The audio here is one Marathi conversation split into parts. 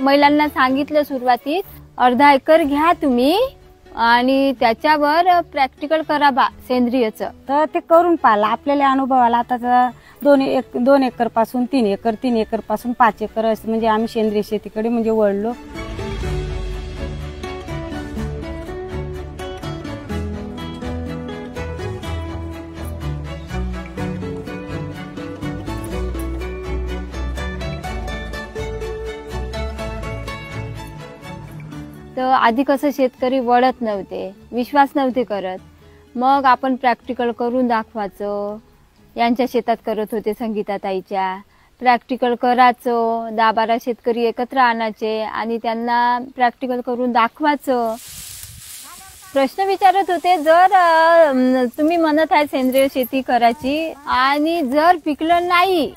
महिलांना सांगितलं सुरुवातीत अर्धा एकर घ्या तुम्ही आणि त्याच्यावर प्रॅक्टिकल करा बा सेंद्रियचं. तर ते करून पाहिलं, आपल्याला अनुभव आला. आता 2 एकर पासून 3 एकर, 3 एकर पासून 5 एकर असं म्हणजे आम्ही सेंद्रिय शेतीकडे म्हणजे वळलो. तर आधी कसं शेतकरी वळत नव्हते, विश्वास नव्हते करत. मग आपण प्रॅक्टिकल करून दाखवायचं. यांच्या शेतात करत होते संगीताताईच्या. प्रॅक्टिकल करायचं, 10-12 शेतकरी एकत्र आणायचे आणि त्यांना प्रॅक्टिकल करून दाखवायचं. प्रश्न विचारत होते, जर तुम्ही म्हणत आहे सेंद्रिय शेती करायची आणि जर पिकलं नाही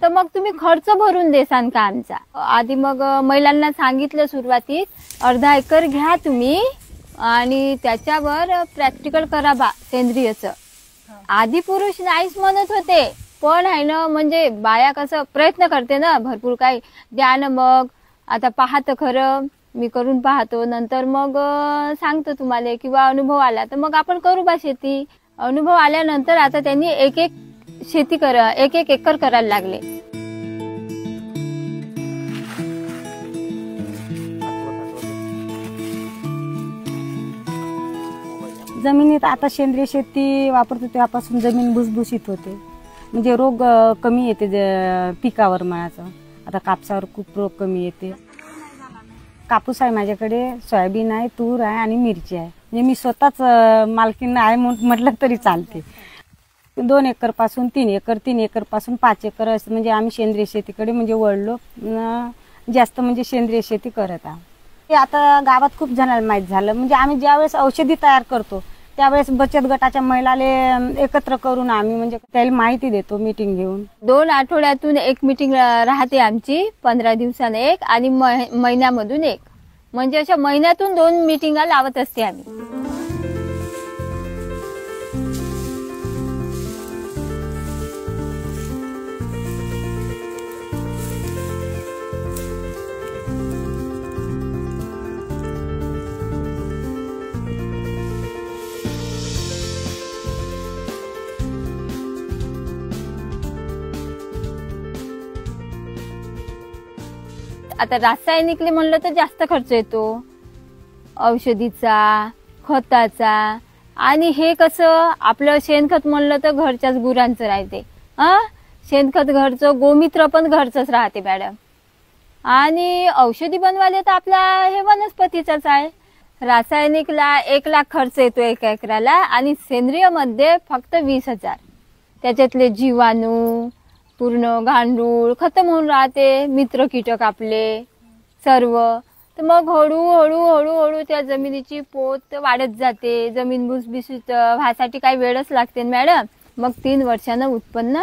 तर मग तुम्ही खर्च भरून देसान का आमचा. आधी मग महिलांना सांगितलं सुरुवातीत अर्धा एकर घ्या तुम्ही आणि त्याच्यावर प्रॅक्टिकल करा बा सेंद्रियचं. आधी पुरुष नाहीच म्हणत होते, पण आहे ना म्हणजे बाया कसं प्रयत्न करते ना भरपूर काही द्या ना. मग आता पाहतं खरं, मी करून पाहतो, नंतर मग सांगतो तुम्हाला किंवा अनुभव आला तर मग आपण करू बा शेती. अनुभव आल्यानंतर आता त्यांनी एक एकर करायला लागले. जमिनीत आता सेंद्रिय शेती वापरतो तेव्हापासून जमीन भुसभुशीत होते, म्हणजे रोग कमी येते पिकावर मळाचं. आता कापसावर खूप रोग कमी येते. कापूस आहे माझ्याकडे, सोयाबीन आहे, तूर आहे आणि मिरची आहे. म्हणजे मी स्वतःच मालकीण आहे म्हटलं तरी चालते. 2 एकर पासून 3 एकर, 3 एकर पासून 5 एकर असं म्हणजे आम्ही सेंद्रिय शेतीकडे म्हणजे वळलो. जास्त म्हणजे सेंद्रिय शेती करत आहोत. ते आता गावात खूप जणांना माहीत झालं. म्हणजे आम्ही ज्यावेळेस औषधी तयार करतो त्यावेळेस बचत गटाच्या महिलाले एकत्र करून आम्ही म्हणजे त्याला माहिती देतो मीटिंग घेऊन. 2 आठवड्यातून एक मीटिंग राहते आमची, 15 दिवसाने एक आणि महिन्यामधून एक. म्हणजे अशा महिन्यातून 2 मीटिंगा लावत असते आम्ही. आता रासायनिकले म्हणलं तर जास्त खर्च येतो, औषधीचा, खताचा. आणि हे कसं आपलं शेणखत म्हणलं तर घरच्याच गुरांचं राहते. शेणखत घरचं, गोमित्र पण घरचंच राहते मॅडम. आणि औषधी बनवायला तर आपला हे वनस्पतीचाच आहे. रासायनिकला 1 लाख खर्च येतो 1 एकराला आणि सेंद्रिय मध्ये फक्त 20,000. त्याच्यातले जीवाणू पूर्ण गांडूळ खतम होऊन राहते, मित्र कीटक आपले सर्व. तर मग हळूहळू त्या जमिनीची पोत वाढत जाते. जमीन भुसभुशीत व्हायसाठी काही वेळच लागते मॅडम. मग 3 वर्षानं उत्पन्न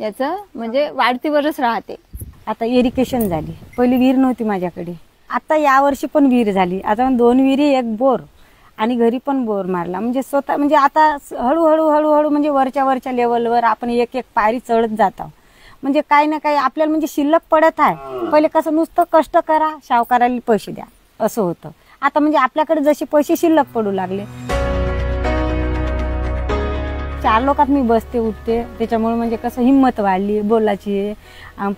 याचं म्हणजे वाढतीवरच राहते. आता इरिगेशन झाली, पहिली विहीर नव्हती माझ्याकडे, आता यावर्षी पण विहीर झाली. आता 2 विहिरी 1 बोर आणि घरी पण बोर मारला. म्हणजे स्वतः म्हणजे आता हळूहळू म्हणजे वरच्या लेवलवर आपण एक पायरी चढत जात आहोत. म्हणजे काही ना काही आपल्याला म्हणजे शिल्लक पडत आहे. पहिले कसं नुसतं कष्ट करा, सावकाराला पैसे द्या असं होतं. आता म्हणजे आपल्याकडे जसे पैसे शिल्लक पडू लागले. 4 लोकात मी बसते उठते, त्याच्यामुळे म्हणजे कसं हिंमत वाढली बोलायची.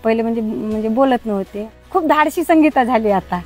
पहिले म्हणजे बोलत नव्हते. खूप धाडशी संगीता झाली आता.